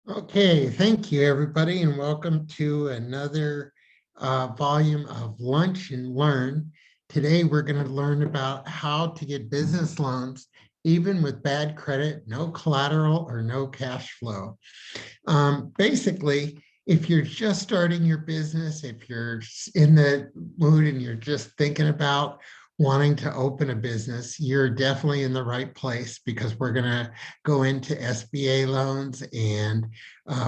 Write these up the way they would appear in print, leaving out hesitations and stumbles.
Okay, thank you, everybody, and welcome to another volume of Lunch and Learn. Today, we're going to learn about how to get business loans, even with bad credit, no collateral, or no cash flow. Basically, if you're just starting your business, if you're in the mood and you're just thinking about wanting to open a business, you're definitely in the right place because we're going to go into SBA loans and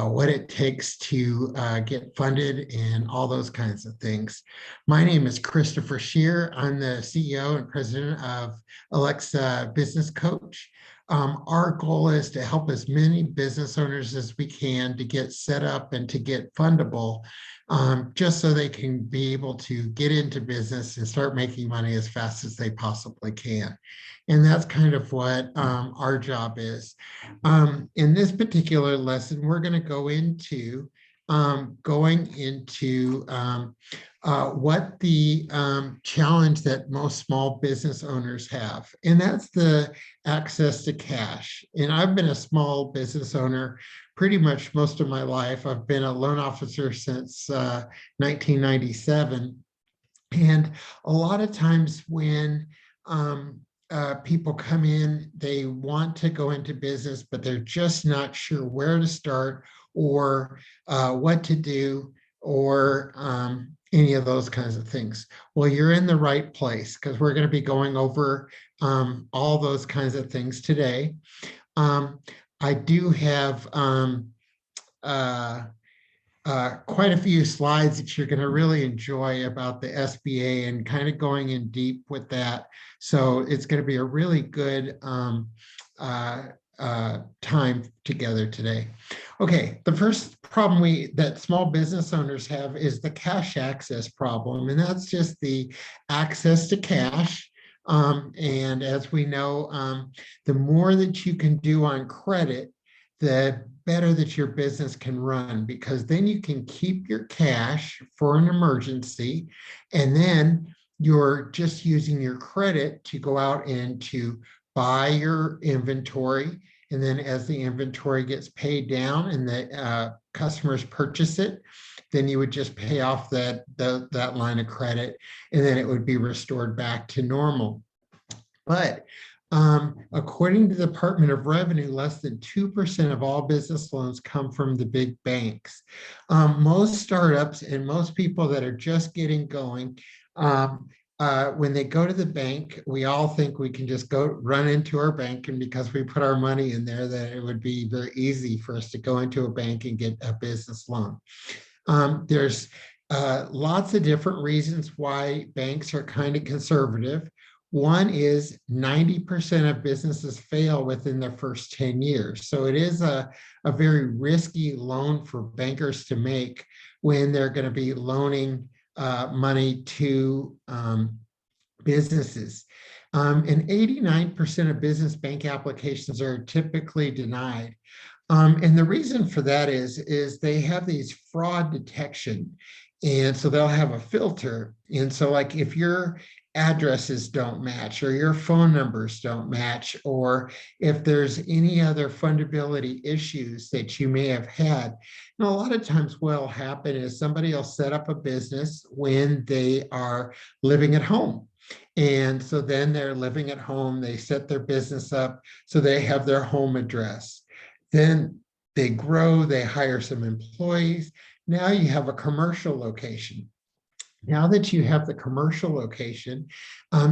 what it takes to get funded and all those kinds of things. My name is Christopher Shearer. I'm the CEO and president of Alexa Business Coach. Our goal is to help as many business owners as we can to get set up and to get fundable, just so they can be able to get into business and start making money as fast as they possibly can. And that's kind of what our job is. In this particular lesson, we're going to go into what the challenge that most small business owners have, and that's the access to cash. And I've been a small business owner pretty much most of my life. I've been a loan officer since 1997. And a lot of times when people come in, they want to go into business, but they're just not sure where to start or what to do or any of those kinds of things. Well, you're in the right place because we're going to be going over all those kinds of things today. I do have quite a few slides that you're going to really enjoy about the SBA and kind of going in deep with that. So it's going to be a really good time together today. Okay, the first problem that small business owners have is the cash access problem, and that's just the access to cash. And as we know, the more that you can do on credit, the better that your business can run, because then you can keep your cash for an emergency, and then you're just using your credit to go out and to buy your inventory. And then as the inventory gets paid down and the customers purchase it, then you would just pay off that line of credit, and then it would be restored back to normal. But according to the Department of Revenue, less than 2% of all business loans come from the big banks. Most startups and most people that are just getting going, when they go to the bank, we all think we can just go run into our bank, and because we put our money in there, that it would be very easy for us to go into a bank and get a business loan. There's lots of different reasons why banks are kind of conservative. One is 90% of businesses fail within their first 10 years. So it is a very risky loan for bankers to make when they're going to be loaning money to businesses. And 89% of business bank applications are typically denied. And the reason for that is they have these fraud detection. And so they'll have a filter. And so like if your addresses don't match or your phone numbers don't match, or if there's any other fundability issues that you may have had. And a lot of times what'll happen is somebody will set up a business when they are living at home. And so then they're living at home, they set their business up so they have their home address. Then they grow, they hire some employees. Now you have a commercial location. Now that you have the commercial location,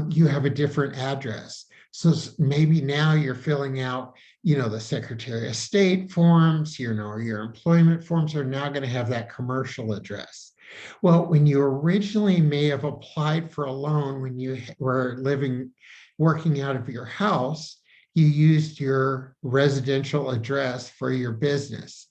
you have a different address. So maybe now you're filling out, the Secretary of State forms, or your employment forms are now going to have that commercial address. Well, when you originally may have applied for a loan when you were working out of your house, you used your residential address for your business.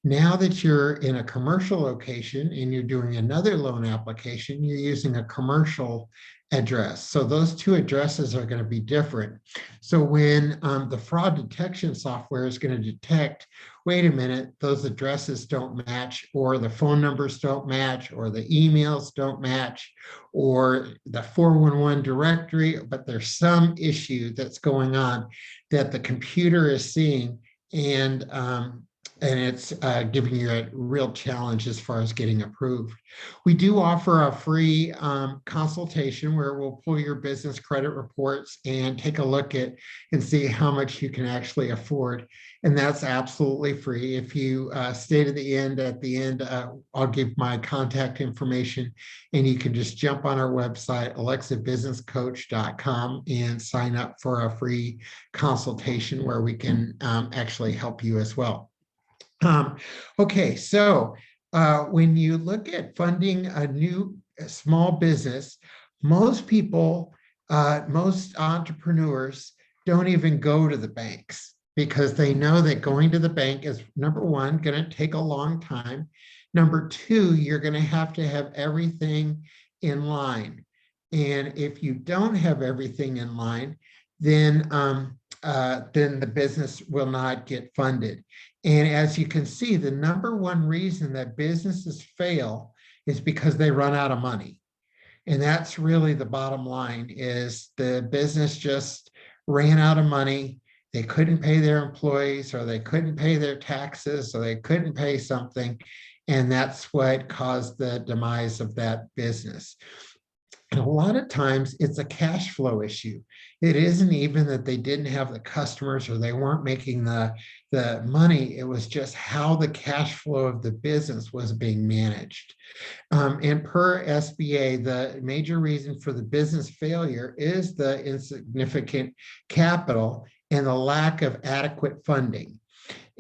Now that you're in a commercial location and you're doing another loan application, you're using a commercial address. So those two addresses are going to be different. So when the fraud detection software is going to detect, wait a minute, those addresses don't match, or the phone numbers don't match, or the emails don't match, or the 411 directory, but there's some issue that's going on that the computer is seeing, and and it's giving you a real challenge as far as getting approved. We do offer a free consultation where we'll pull your business credit reports and take a look at and see how much you can actually afford. And that's absolutely free. If you stay to the end, at the end, I'll give my contact information and you can just jump on our website, alexabusinesscoach.com, and sign up for a free consultation where we can actually help you as well. Um, okay, so when you look at funding a small business, most people, most entrepreneurs don't even go to the banks because they know that going to the bank is, number one, going to take a long time. Number two, you're going to have everything in line. And if you don't have everything in line, then the business will not get funded. And as you can see, the number one reason that businesses fail is because they run out of money. And that's really the bottom line, is the business just ran out of money. They couldn't pay their employees, or they couldn't pay their taxes, or they couldn't pay something. And that's what caused the demise of that business. And a lot of times it's a cash flow issue. It isn't even that they didn't have the customers or they weren't making the money. It was just how the cash flow of the business was being managed. And per SBA, the major reason for the business failure is the insignificant capital and the lack of adequate funding.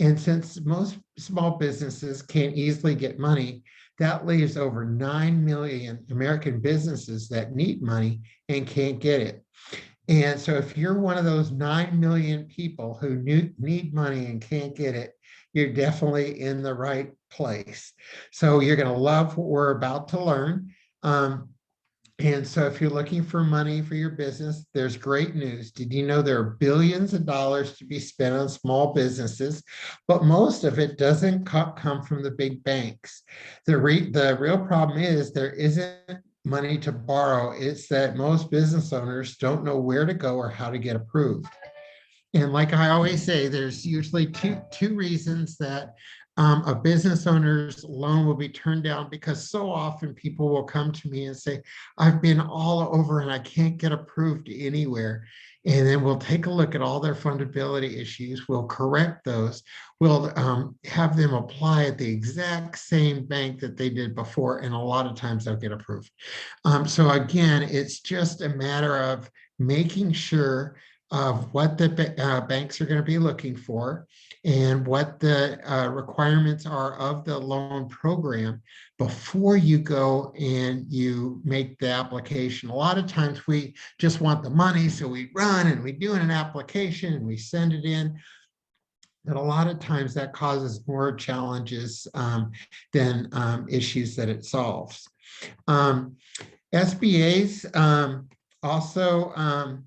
And since most small businesses can't easily get money, that leaves over 9 million American businesses that need money and can't get it. And so if you're one of those 9 million people who need money and can't get it, you're definitely in the right place. So you're going to love what we're about to learn. And so if you're looking for money for your business, there's great news. Did you know there are billions of dollars to be spent on small businesses, but most of it doesn't come from the big banks. The real problem is there isn't money to borrow. It's that most business owners don't know where to go or how to get approved. And like I always say, there's usually two reasons that a business owner's loan will be turned down, because so often people will come to me and say, I've been all over and I can't get approved anywhere. And then we'll take a look at all their fundability issues. We'll correct those. We'll have them apply at the exact same bank that they did before. And a lot of times they'll get approved. So again, it's just a matter of making sure of what the banks are going to be looking for and what the requirements are of the loan program before you go and you make the application. A lot of times we just want the money, so we run and we do an application and we send it in. But a lot of times that causes more challenges than issues that it solves. SBAs also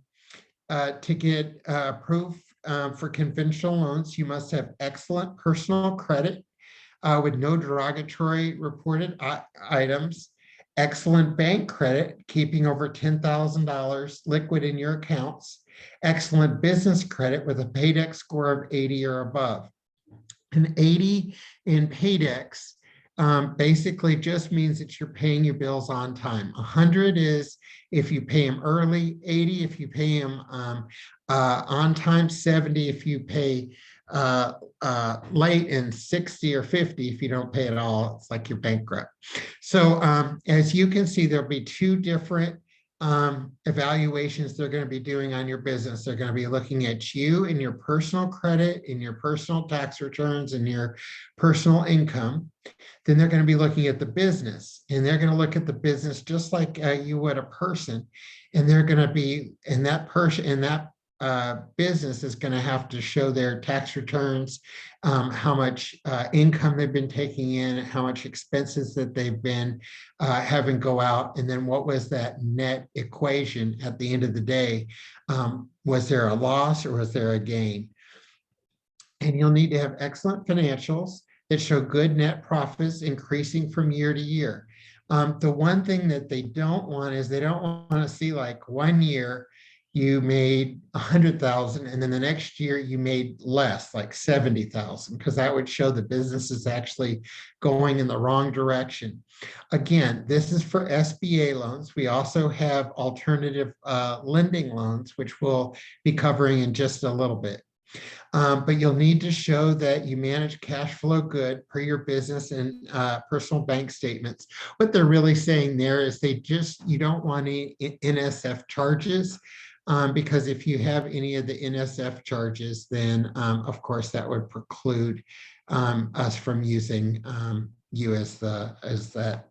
to get approved for conventional loans, you must have excellent personal credit with no derogatory reported items, excellent bank credit, keeping over $10,000 liquid in your accounts, excellent business credit with a Paydex score of 80 or above. An 80 in Paydex basically just means that you're paying your bills on time. 100 is if you pay them early, 80 if you pay them on time, 70 if you pay late, and 60 or 50 if you don't pay at all. It's like you're bankrupt. So as you can see, there'll be two different evaluations they're going to be doing on your business. They're going to be looking at you and your personal credit, in your personal tax returns, and your personal income. Then they're going to be looking at the business, and they're going to look at the business just like you would a person. And they're going to be, and that person, and that business is going to have to show their tax returns, how much income they've been taking in, how much expenses that they've been having go out, and then what was that net equation at the end of the day. Was there a loss or was there a gain? And you'll need to have excellent financials that show good net profits increasing from year to year. The one thing that they don't want is they don't want to see like 1 year you made 100,000, and then the next year you made less, like 70,000, because that would show the business is actually going in the wrong direction. Again, this is for SBA loans. We also have alternative lending loans, which we'll be covering in just a little bit. But you'll need to show that you manage cash flow good per your business and personal bank statements. What they're really saying there is you don't want any NSF charges, because if you have any of the NSF charges, then of course that would preclude us from using you as that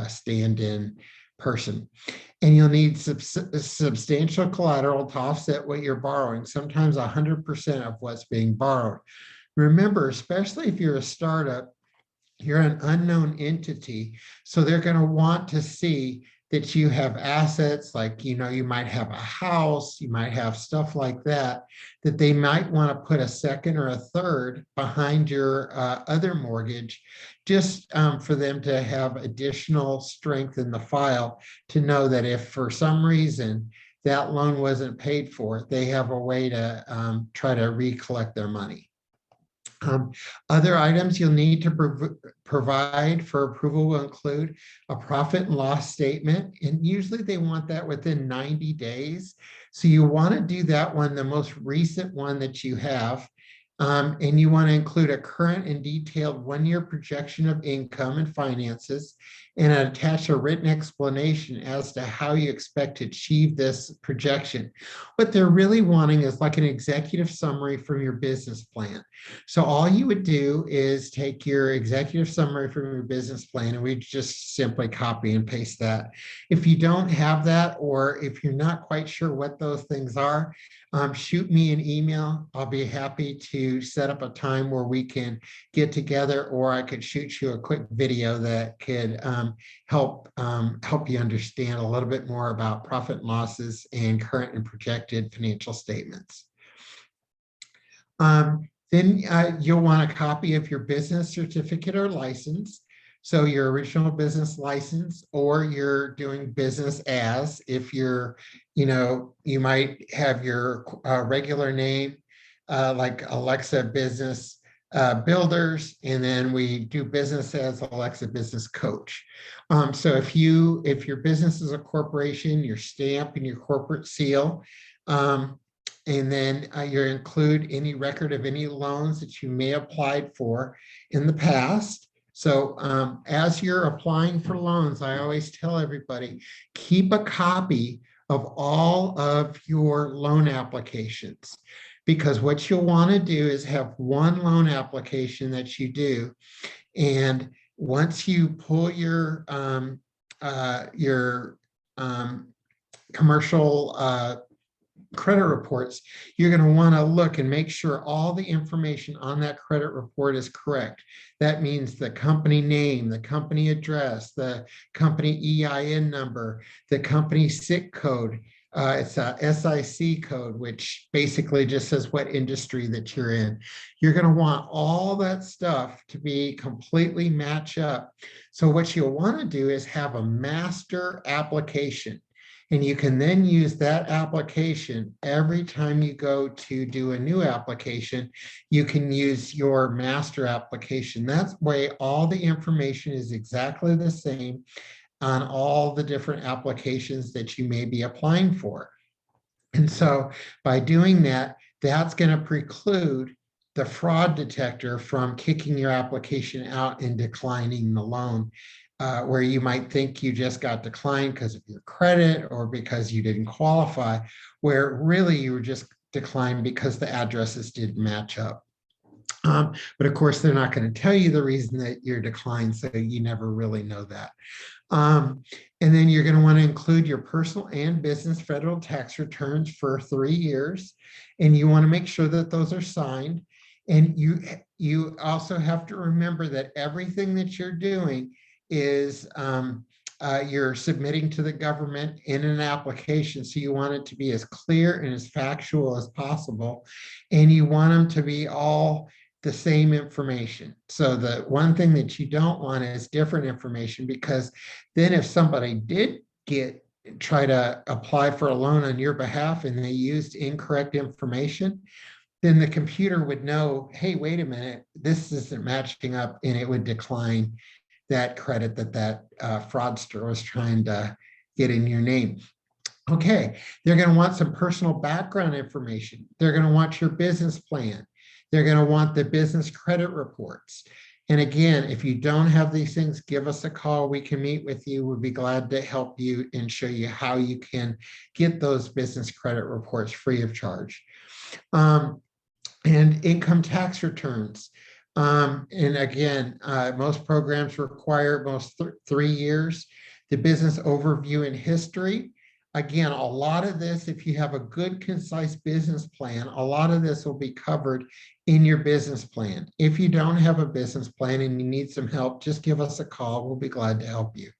stand-in person. And you'll need substantial collateral to offset what you're borrowing, sometimes 100% of what's being borrowed. Remember, especially if you're a startup, you're an unknown entity, so they're going to want to see that you have assets, like, you might have a house, you might have stuff like that, that they might want to put a second or a third behind your other mortgage, just for them to have additional strength in the file to know that if for some reason that loan wasn't paid for, they have a way to try to recollect their money. Other items you'll need to provide for approval will include a profit and loss statement, and usually they want that within 90 days. So you want to do that one, the most recent one that you have, and you want to include a current and detailed one-year projection of income and finances, and attach a written explanation as to how you expect to achieve this projection. What they're really wanting is like an executive summary from your business plan. So all you would do is take your executive summary from your business plan, and we just simply copy and paste that. If you don't have that, or if you're not quite sure what those things are, shoot me an email. I'll be happy to set up a time where we can get together, or I could shoot you a quick video that could help you understand a little bit more about profit and losses and current and projected financial statements. Then you'll want a copy of your business certificate or license. So your original business license, or you're doing business as, if you're, you might have your regular name, like Alexa Business Builders, and then we do business as Alexa Business Coach. So if your business is a corporation, your stamp and your corporate seal, and then you include any record of any loans that you may have applied for in the past. So as you're applying for loans, I always tell everybody, keep a copy of all of your loan applications, because what you'll want to do is have one loan application that you do. And once you pull your commercial credit reports, you're going to want to look and make sure all the information on that credit report is correct. That means the company name, the company address, the company EIN number, the company SIC code. It's a SIC code, which basically just says what industry that you're in. You're going to want all that stuff to be completely match up. So what you'll want to do is have a master application. And you can then use that application every time you go to do a new application. You can use your master application. That way, all the information is exactly the same on all the different applications that you may be applying for. And so by doing that, that's going to preclude the fraud detector from kicking your application out and declining the loan. Where you might think you just got declined because of your credit or because you didn't qualify, where really you were just declined because the addresses didn't match up. But of course, they're not going to tell you the reason that you're declined, so you never really know that. And then you're going to want to include your personal and business federal tax returns for 3 years, and you want to make sure that those are signed. And you also have to remember that everything that you're doing is you're submitting to the government in an application. So you want it to be as clear and as factual as possible. And you want them to be all the same information. So the one thing that you don't want is different information, because then if somebody did get try to apply for a loan on your behalf and they used incorrect information, then the computer would know, hey, wait a minute, this isn't matching up, and it would decline that credit that fraudster was trying to get in your name. Okay, they're going to want some personal background information. They're going to want your business plan. They're going to want the business credit reports. And again, if you don't have these things, give us a call. We can meet with you. We'd be glad to help you and show you how you can get those business credit reports free of charge. And income tax returns. And again, most programs require most 3 years. The business overview and history. Again, a lot of this, if you have a good, concise business plan, a lot of this will be covered in your business plan. If you don't have a business plan and you need some help, just give us a call. We'll be glad to help you.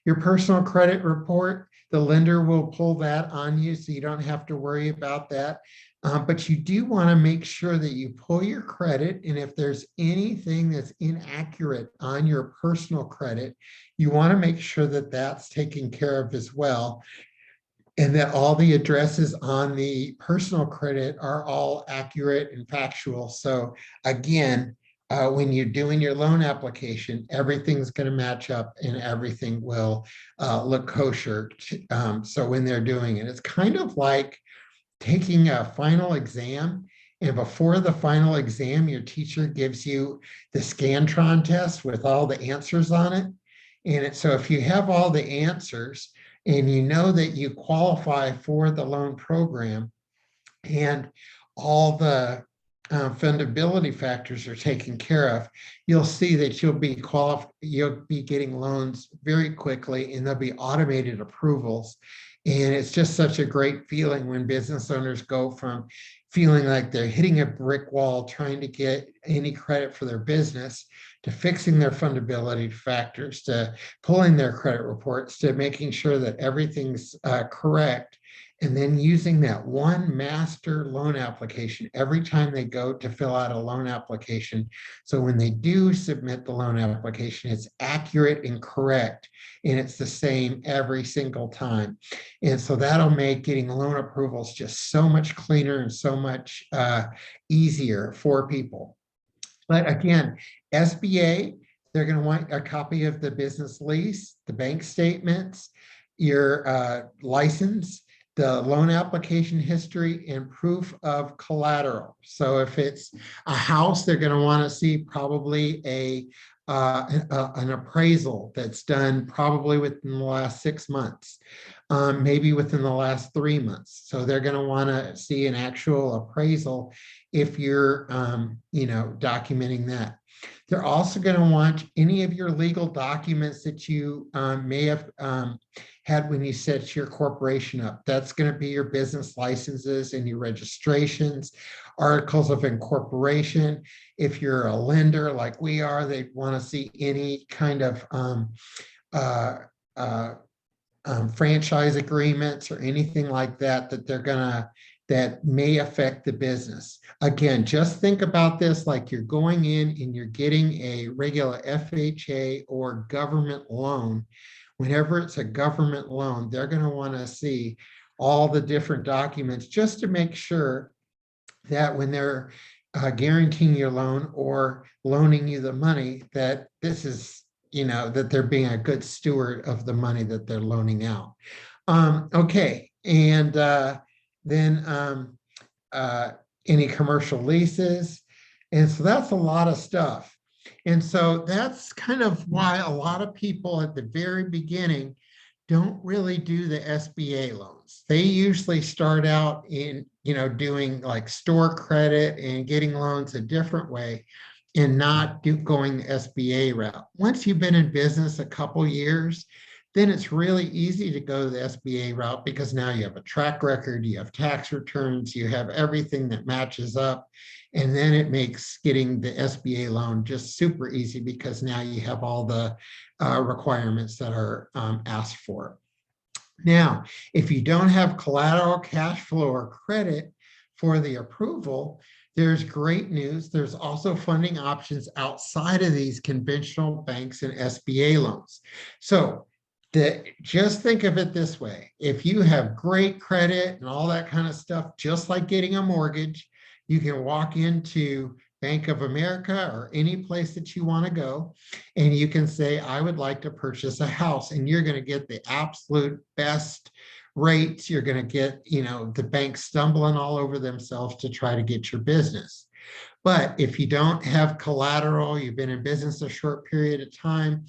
Your personal credit report, the lender will pull that on you, so you don't have to worry about that. But you do want to make sure that you pull your credit, and if there's anything that's inaccurate on your personal credit, you want to make sure that that's taken care of as well, and that all the addresses on the personal credit are all accurate and factual. So again, when you're doing your loan application, everything's going to match up and everything will look kosher. So when they're doing it, it's kind of like taking a final exam, and before the final exam, your teacher gives you the Scantron test with all the answers on it. And so if you have all the answers and you know that you qualify for the loan program and all the fundability factors are taken care of, you'll see that you'll be getting loans very quickly, and there'll be automated approvals. And it's just such a great feeling when business owners go from feeling like they're hitting a brick wall trying to get any credit for their business, to fixing their fundability factors, to pulling their credit reports, to making sure that everything's correct, and then using that one master loan application every time they go to fill out a loan application. So when they do submit the loan application, it's accurate and correct, and it's the same every single time. And so that'll make getting loan approvals just so much cleaner and so much easier for people. But again, SBA, they're going to want a copy of the business lease, the bank statements, your license, the loan application history, and proof of collateral. So if it's a house, they're going to want to see probably an appraisal that's done probably within the last 6 months, maybe within the last 3 months. So they're going to want to see an actual appraisal if you're, documenting that. They're also going to want any of your legal documents that you may have had when you set your corporation up. That's going to be your business licenses and your registrations, articles of incorporation. If you're a lender like we are, they want to see any kind of franchise agreements or anything like that that may affect the business. Again, just think about this like you're going in and you're getting a regular FHA or government loan. Whenever it's a government loan, they're going to want to see all the different documents just to make sure that when they're guaranteeing your loan or loaning you the money, that this is, that they're being a good steward of the money that they're loaning out. Okay, and then any commercial leases. And so that's a lot of stuff. And so that's kind of why a lot of people at the very beginning don't really do the SBA loans. They usually start out in, doing like store credit and getting loans a different way and not going the SBA route. Once you've been in business a couple years, then it's really easy to go the SBA route because now you have a track record, you have tax returns, you have everything that matches up. And then it makes getting the SBA loan just super easy because now you have all the requirements that are asked for. Now, if you don't have collateral, cash flow, or credit for the approval, there's great news. There's also funding options outside of these conventional banks and SBA loans. So Just think of it this way. If you have great credit and all that kind of stuff, just like getting a mortgage, you can walk into Bank of America or any place that you want to go, and you can say, I would like to purchase a house, and you're going to get the absolute best rates. You're going to get, the bank stumbling all over themselves to try to get your business. But if you don't have collateral, you've been in business a short period of time,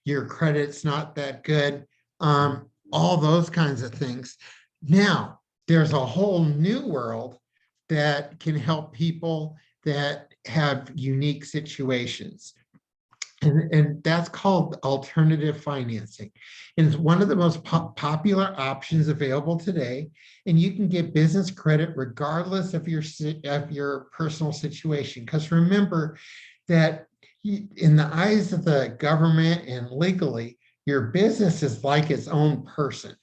your credit's not that good, all those kinds of things. Now, there's a whole new world that can help people that have unique situations. And that's called alternative financing. And it's one of the most popular options available today. And you can get business credit regardless of your personal situation. Because remember that in the eyes of the government and legally, your business is like its own person.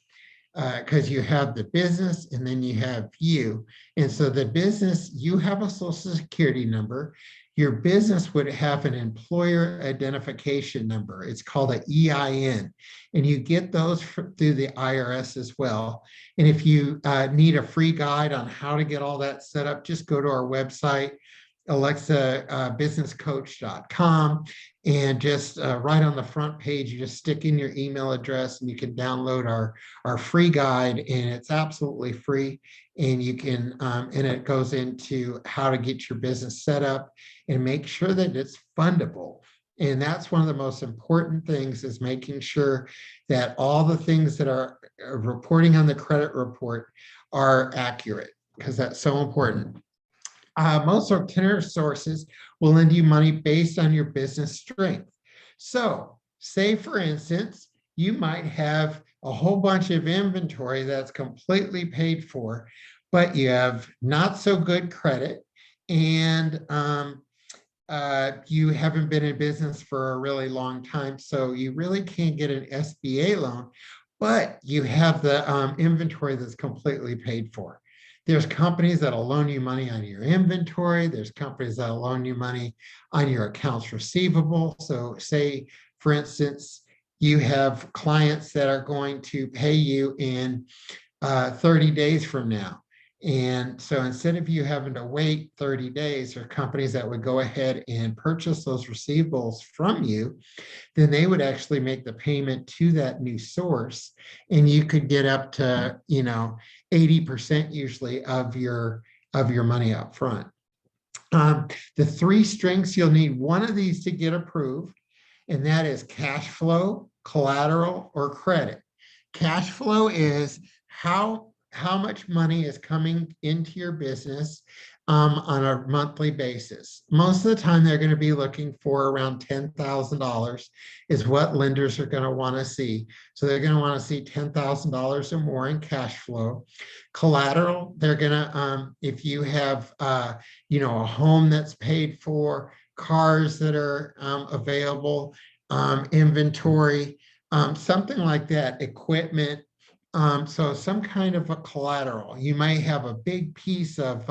Because you have the business and then you have you. And so the business, you have a social security number. Your business would have an employer identification number. It's called an EIN. And you get those through the IRS as well. And if you need a free guide on how to get all that set up, just go to our website, alexabusinesscoach.com, and just right on the front page, you just stick in your email address and you can download our free guide, and it's absolutely free. And you can, and it goes into how to get your business set up and make sure that it's fundable. And that's one of the most important things, is making sure that all the things that are reporting on the credit report are accurate, because that's so important. Most alternative sources will lend you money based on your business strength. So, say for instance, you might have a whole bunch of inventory that's completely paid for, but you have not so good credit, and you haven't been in business for a really long time, so you really can't get an SBA loan, but you have the inventory that's completely paid for. There's companies that'll loan you money on your inventory. There's companies that'll loan you money on your accounts receivable. So say, for instance, you have clients that are going to pay you in 30 days from now. And so instead of you having to wait 30 days, there are companies that would go ahead and purchase those receivables from you. Then they would actually make the payment to that new source, and you could get up to 80% usually of your money up front. The three strengths, you'll need one of these to get approved, and that is cash flow, collateral, or credit. Cash flow is how much money is coming into your business on a monthly basis. Most of the time, they're going to be looking for around $10,000 is what lenders are going to want to see. So they're going to want to see $10,000 or more in cash flow. Collateral, they're going to, if you have, a home that's paid for, cars that are available, inventory, something like that, equipment. So some kind of a collateral. You might have a big piece of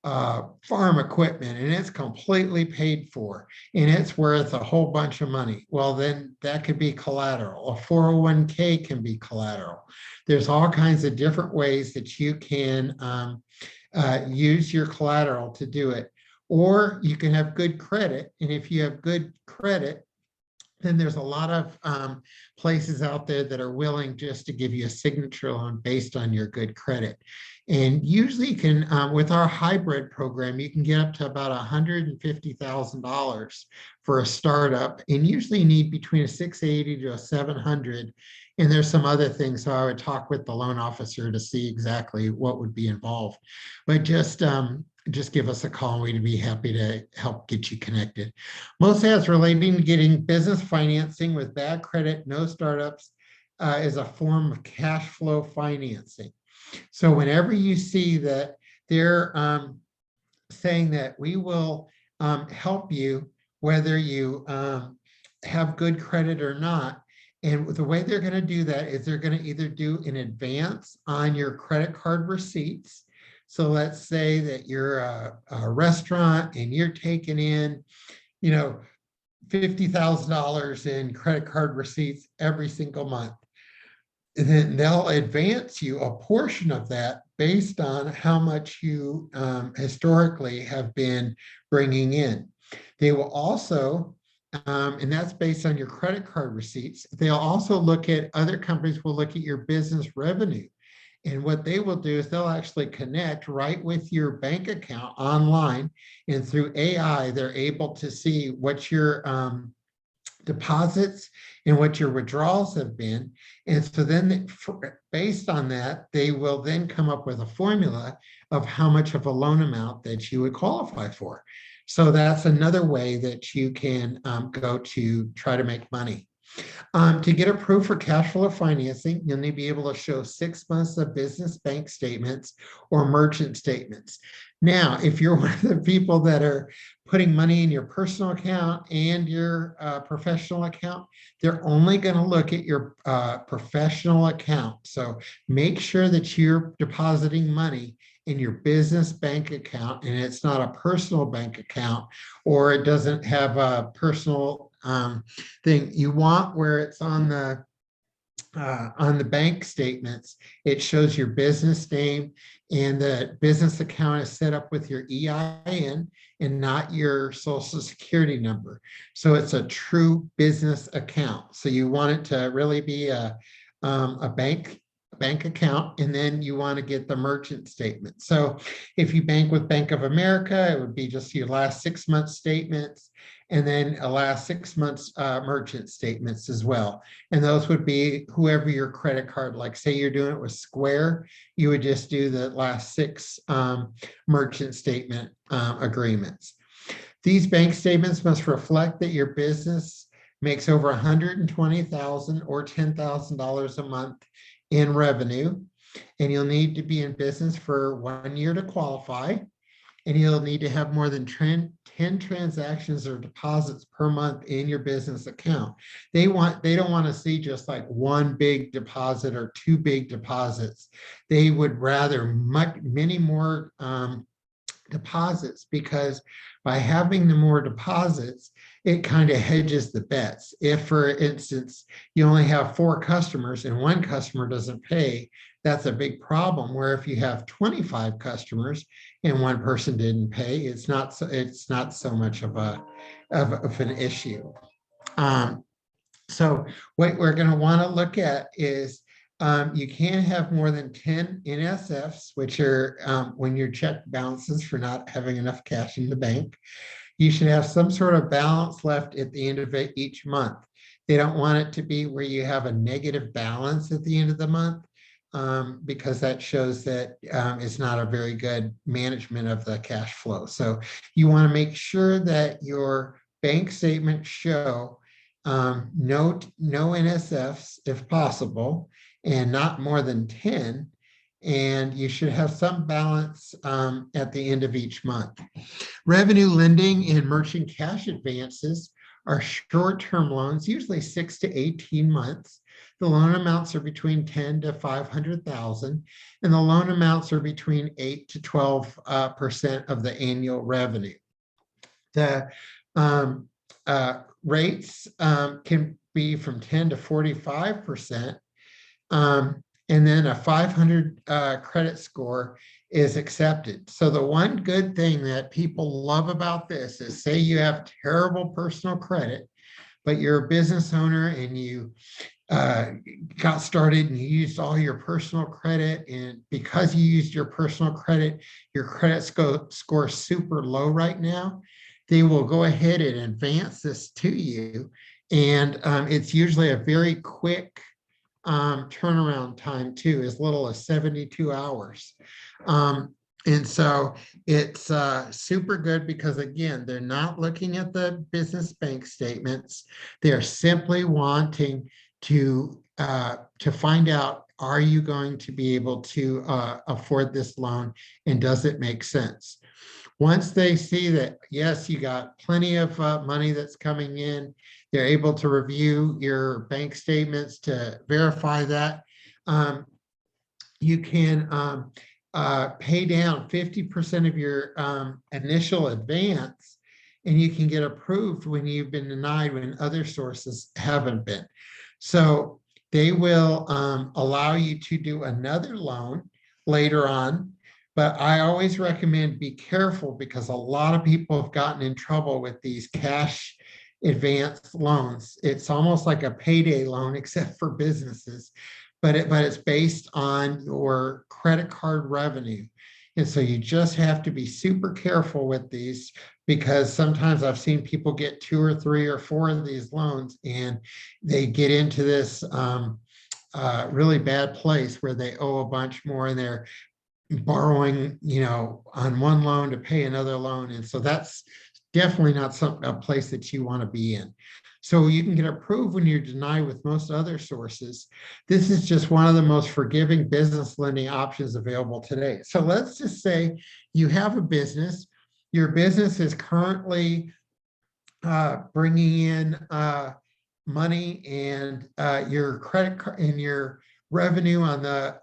farm equipment, and it's completely paid for, and it's worth a whole bunch of money. Well, then that could be collateral. A 401k can be collateral. There's all kinds of different ways that you can use your collateral to do it. Or you can have good credit, and if you have good credit, then there's a lot of places out there that are willing just to give you a signature loan based on your good credit. And usually you can, with our hybrid program, you can get up to about $150,000 for a startup, and usually you need between a 680 to a 700. And there's some other things, so I would talk with the loan officer to see exactly what would be involved. But just give us a call, and we'd be happy to help get you connected. Most ads relating to getting business financing with bad credit, no startups, is a form of cash flow financing. So whenever you see that they're saying that we will help you, whether you have good credit or not, and the way they're going to do that is they're going to either do an advance on your credit card receipts. So let's say that you're a restaurant and you're taking in, $50,000 in credit card receipts every single month. And then they'll advance you a portion of that based on how much you historically have been bringing in. They will also, and that's based on your credit card receipts. They'll also look at, other companies will look at your business revenue. And what they will do is they'll actually connect right with your bank account online. And through AI, they're able to see what your deposits and what your withdrawals have been. And so then based on that, they will then come up with a formula of how much of a loan amount that you would qualify for. So that's another way that you can go to try to make money. To get approved for cash flow financing, you'll need to be able to show 6 months of business bank statements or merchant statements. Now, if you're one of the people that are putting money in your personal account and your professional account, they're only going to look at your professional account. So make sure that you're depositing money in your business bank account and it's not a personal bank account, or it doesn't have a personal thing. You want where it's on the bank statements, it shows your business name and the business account is set up with your EIN and not your social security number. So it's a true business account. So you want it to really be a bank account, and then you want to get the merchant statement. So if you bank with Bank of America, it would be just your last 6 months statements, and then a last 6 months merchant statements as well. And those would be whoever your credit card, like say you're doing it with Square, you would just do the last 6 merchant statement agreements. These bank statements must reflect that your business makes over $120,000 or $10,000 a month in revenue, and you'll need to be in business for 1 year to qualify, and you'll need to have more than 10 transactions or deposits per month in your business account. They don't want to see just like one big deposit or 2 big deposits. They would rather many more deposits, because by having the more deposits, it kind of hedges the bets. If, for instance, you only have 4 customers and 1 customer doesn't pay, that's a big problem. Where if you have 25 customers and 1 person didn't pay, it's not so much of an issue. So what we're going to want to look at is you can't have more than 10 NSFs, which are when your check balances for not having enough cash in the bank. You should have some sort of balance left at the end of each month. They don't want it to be where you have a negative balance at the end of the month, because that shows that it's not a very good management of the cash flow. So you want to make sure that your bank statements show no NSFs if possible, and not more than 10. And you should have some balance at the end of each month. Revenue lending and merchant cash advances are short-term loans, usually 6 to 18 months. The loan amounts are between 10 to 500,000, and the loan amounts are between 8 to 12% of the annual revenue. The rates can be from 10 to 45%. And then a 500 credit score is accepted. So the one good thing that people love about this is, say you have terrible personal credit, but you're a business owner and you got started and you used all your personal credit, and because you used your personal credit, your credit score is super low right now, they will go ahead and advance this to you. And it's usually a very quick turnaround time too, as little as 72 hours. And so it's super good, because again, they're not looking at the business bank statements. They're simply wanting to find out, are you going to be able to afford this loan, and does it make sense? Once they see that, yes, you got plenty of money that's coming in, they're able to review your bank statements to verify that. You can pay down 50% of your initial advance, and you can get approved when you've been denied when other sources haven't been. So they will allow you to do another loan later on. But I always recommend be careful because a lot of people have gotten in trouble with these cash advance loans. It's almost like a payday loan, except for businesses, but it's based on your credit card revenue. And so you just have to be super careful with these because sometimes I've seen people get 2 or 3 or 4 of these loans and they get into this really bad place where they owe a bunch more and they're borrowing, on one loan to pay another loan. And so that's definitely not a place that you want to be in. So you can get approved when you're denied with most other sources. This is just one of the most forgiving business lending options available today. So let's just say you have a business. Your business is currently bringing in money, and your credit card and your revenue on the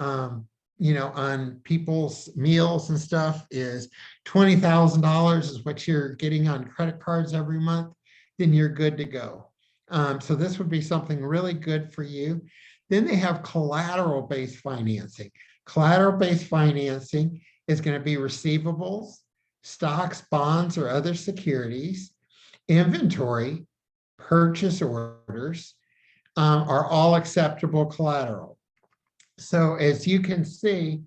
on people's meals and stuff is $20,000 is what you're getting on credit cards every month, then you're good to go. So this would be something really good for you. Then they have collateral-based financing. Collateral-based financing is going to be receivables, stocks, bonds, or other securities, inventory, purchase orders are all acceptable collateral. So as you can see,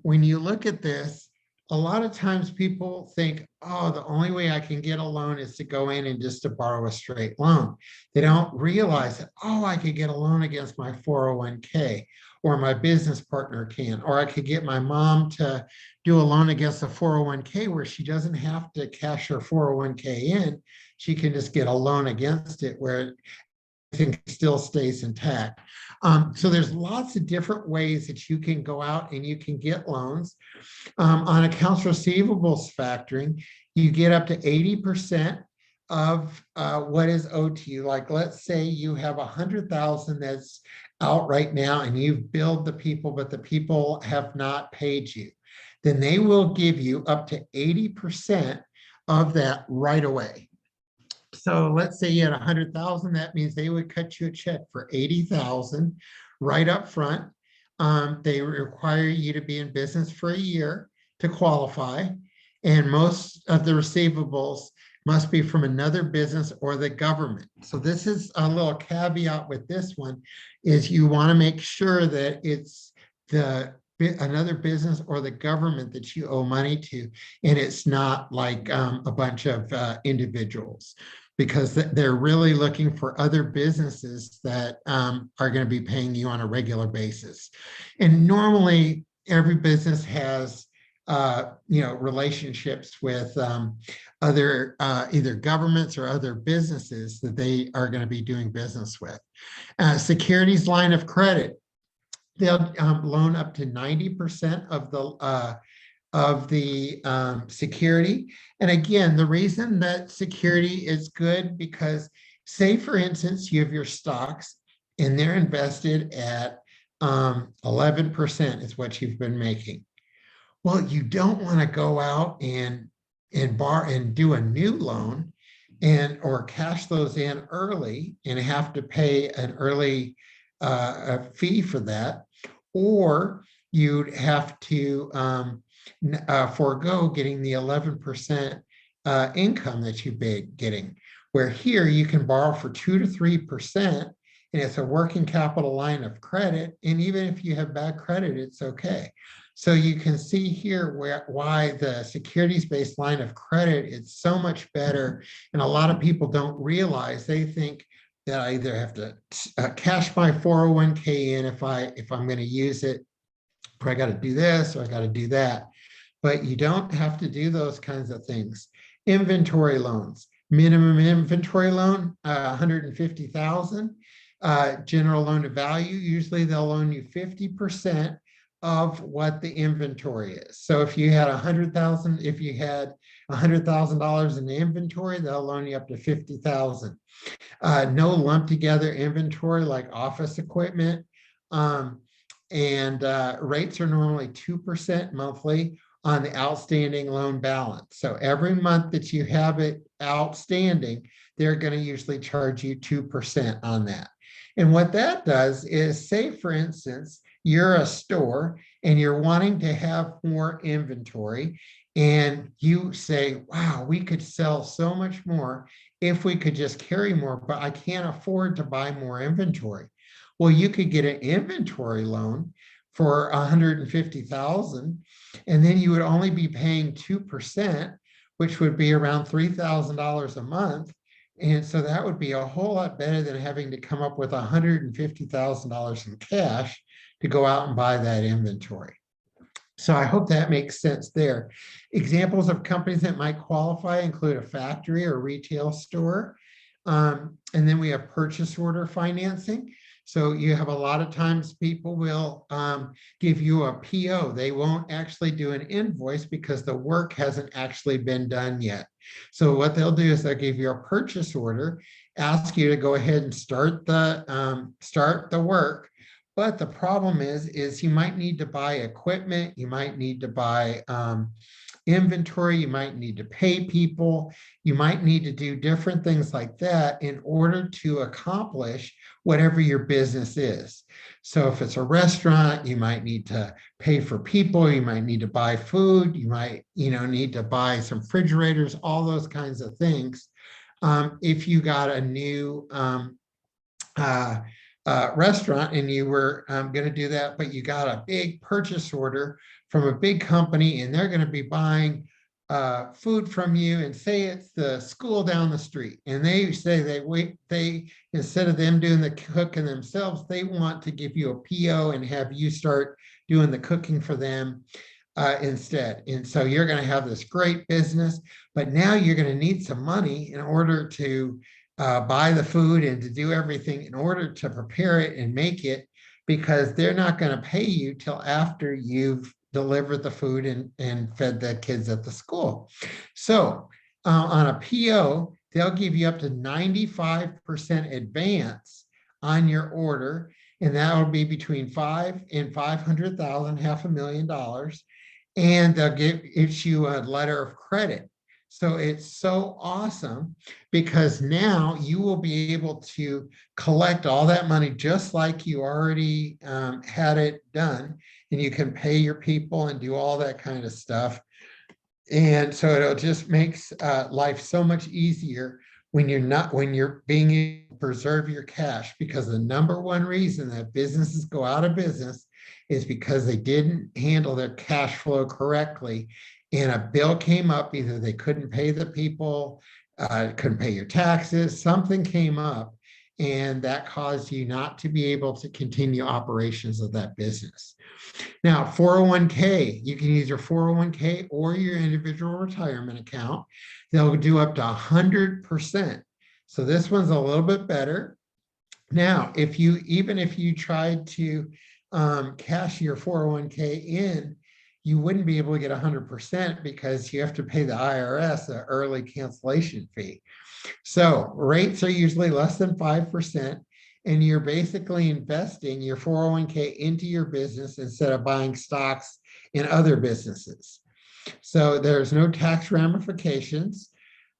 when you look at this, a lot of times people think, oh, the only way I can get a loan is to go in and just to borrow a straight loan. They don't realize that, oh, I could get a loan against my 401k, or my business partner can, or I could get my mom to do a loan against a 401k where she doesn't have to cash her 401k in. She can just get a loan against it where everything still stays intact. So there's lots of different ways that you can go out and you can get loans. On accounts receivables factoring, you get up to 80% of what is owed to you. Like, let's say you have 100,000 that's out right now and you've billed the people, but the people have not paid you. Then they will give you up to 80% of that right away. So let's say you had 100,000, that means they would cut you a check for 80,000 right up front. They require you to be in business for a year to qualify. And most of the receivables must be from another business or the government. So this is a little caveat with this one, is you want to make sure that it's another business or the government that you owe money to, and it's not like a bunch of individuals, because they're really looking for other businesses that are going to be paying you on a regular basis. And normally every business has relationships with other either governments or other businesses that they are going to be doing business with. Securities line of credit, they'll loan up to 90% of the security. And again, the reason that security is good, because say, for instance, you have your stocks and they're invested at 11% is what you've been making. Well, you don't want to go out and do a new loan or cash those in early and have to pay an early fee for that, or you'd have to forego getting the 11% income that you've been getting. Where here you can borrow for 2 to 3%, and it's a working capital line of credit. And even if you have bad credit, it's okay. So you can see here why the securities-based line of credit is so much better. And a lot of people don't realize, they think that I either have to cash my 401k in if I'm going to use it, or I got to do this, or I got to do that. But you don't have to do those kinds of things. Inventory loans, minimum inventory loan, 150,000. General loan to value, usually they'll loan you 50% of what the inventory is. So if you had 100,000, if you had $100,000 in the inventory, they'll loan you up to 50,000. No lumped together inventory like office equipment. And rates are normally 2% monthly on the outstanding loan balance. So every month that you have it outstanding, they're going to usually charge you 2% on that. And what that does is, say, for instance, you're a store and you're wanting to have more inventory, and you say, wow, we could sell so much more if we could just carry more, but I can't afford to buy more inventory. Well, you could get an inventory loan for 150,000, and then you would only be paying 2%, which would be around $3,000 a month. And so that would be a whole lot better than having to come up with $150,000 in cash to go out and buy that inventory. So I hope that makes sense there. Examples of companies that might qualify include a factory or retail store. And then we have purchase order financing. So you have a lot of times people will give you a PO. They won't actually do an invoice because the work hasn't actually been done yet. So what they'll do is they'll give you a purchase order, ask you to go ahead and start the work. But the problem is you might need to buy equipment, you might need to buy inventory, you might need to pay people, you might need to do different things like that in order to accomplish whatever your business is. So if it's a restaurant, you might need to pay for people, you might need to buy food, you might need to buy some refrigerators, all those kinds of things. If you got a new restaurant and you were going to do that, but you got a big purchase order from a big company and they're going to be buying food from you, and say it's the school down the street, and they say they instead of them doing the cooking themselves, they want to give you a PO and have you start doing the cooking for them instead. And so you're going to have this great business, but now you're going to need some money in order to buy the food and to do everything in order to prepare it and make it, because they're not going to pay you till after you've delivered the food and fed the kids at the school. So on a PO, they'll give you up to 95% advance on your order, and that will be between $500,000 and $500,000, $500,000, and they'll issue you a letter of credit. So it's so awesome because now you will be able to collect all that money just like you already had it done, and you can pay your people and do all that kind of stuff. And so it'll just makes life so much easier when you're being able to preserve your cash, because the number one reason that businesses go out of business is because they didn't handle their cash flow correctly. And a bill came up, either they couldn't pay the people, couldn't pay your taxes, something came up, and that caused you not to be able to continue operations of that business. Now, 401k, you can use your 401k or your individual retirement account. They'll do up to 100%. So this one's a little bit better. Now, even if you tried to cash your 401k in, you wouldn't be able to get 100% because you have to pay the IRS an early cancellation fee. So rates are usually less than 5%, and you're basically investing your 401k into your business instead of buying stocks in other businesses. So there's no tax ramifications.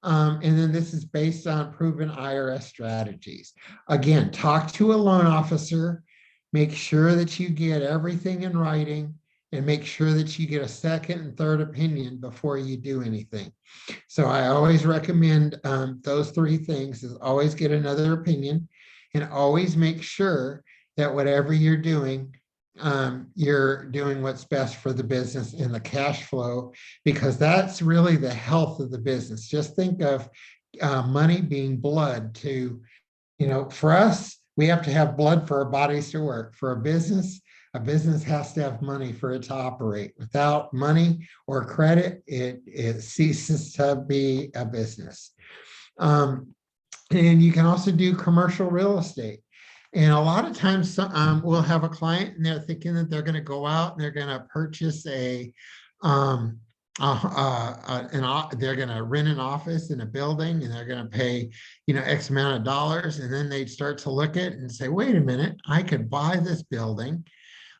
And then this is based on proven IRS strategies. Again, talk to a loan officer, make sure that you get everything in writing, and make sure that you get a second and third opinion before you do anything. So I always recommend those three things: is always get another opinion, and always make sure that whatever you're doing what's best for the business and the cash flow, because that's really the health of the business. Just think of money being blood to, for us, we have to have blood for our bodies to work. For a business has to have money for it to operate. Without money or credit, it ceases to be a business. And you can also do commercial real estate. And a lot of times we'll have a client and they're thinking that they're going to go out and they're going to purchase they're going to rent an office in a building, and they're going to pay, X amount of dollars. And then they start to look at it and say, wait a minute, I could buy this building,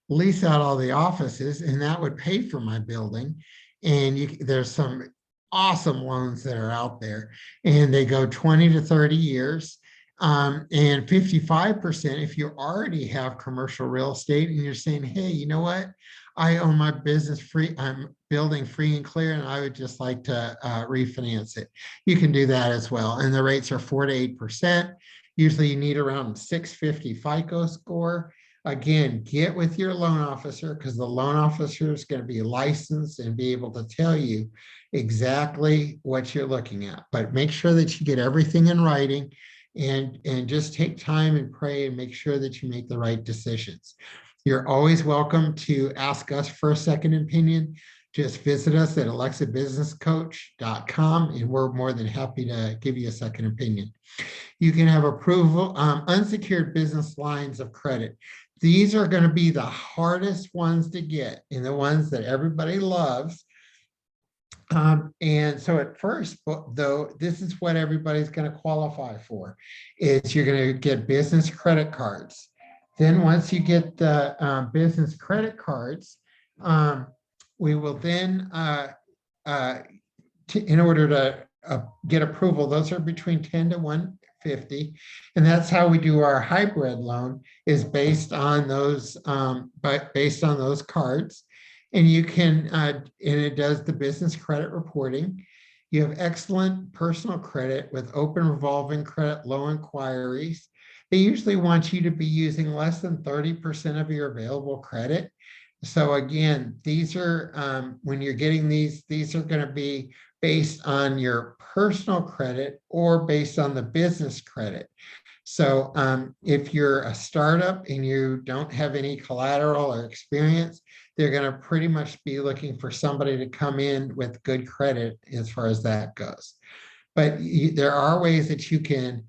lease out all the offices, and that would pay for my building. and there's some awesome loans that are out there, and they go 20 to 30 years. And 55% if you already have commercial real estate and you're saying, hey, you know what? I own my business free, I'm building free and clear, and I would just like to refinance it. You can do that as well. And the rates are 4 to 8%. Usually you need around 650 FICO score. Again, get with your loan officer, because the loan officer is going to be licensed and be able to tell you exactly what you're looking at. But make sure that you get everything in writing, and just take time and pray and make sure that you make the right decisions. You're always welcome to ask us for a second opinion. Just visit us at alexabusinesscoach.com, and we're more than happy to give you a second opinion. You can have approval, unsecured business lines of credit. These are going to be the hardest ones to get and the ones that everybody loves. And so at first, though, this is what everybody's going to qualify for, is you're going to get business credit cards. Then once you get the business credit cards, we will then, in order to get approval, those are between 10 to 150. And that's how we do our hybrid loan, is based on those, based on those cards. And you can, and it does the business credit reporting. You have excellent personal credit with open revolving credit, low inquiries. They usually want you to be using less than 30% of your available credit. So again, these are, when you're getting these are going to be based on your personal credit or based on the business credit. So if you're a startup and you don't have any collateral or experience, they're going to pretty much be looking for somebody to come in with good credit as far as that goes. But there are ways that you can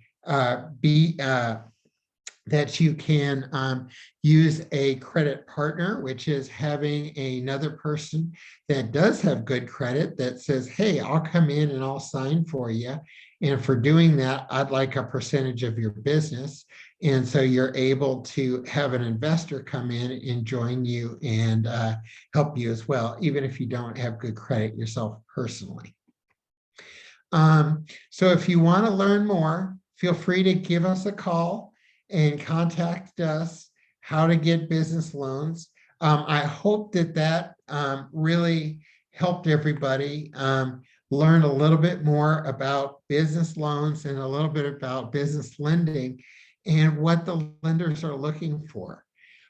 use a credit partner, which is having another person that does have good credit that says, hey, I'll come in and I'll sign for you. And for doing that, I'd like a percentage of your business. And so you're able to have an investor come in and join you and help you as well, even if you don't have good credit yourself personally. So if you want to learn more, feel free to give us a call and contact us how to get business loans. I hope that really helped everybody learn a little bit more about business loans and a little bit about business lending and what the lenders are looking for.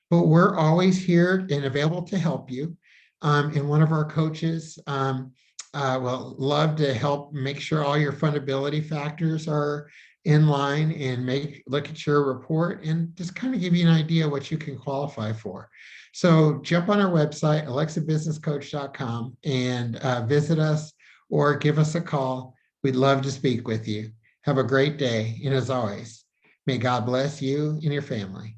But we're always here and available to help you. And one of our coaches will love to help make sure all your fundability factors are in line and look at your report and just kind of give you an idea what you can qualify for. So jump on our website, alexabusinesscoach.com, and visit us or give us a call. We'd love to speak with you. Have a great day. And as always, may God bless you and your family.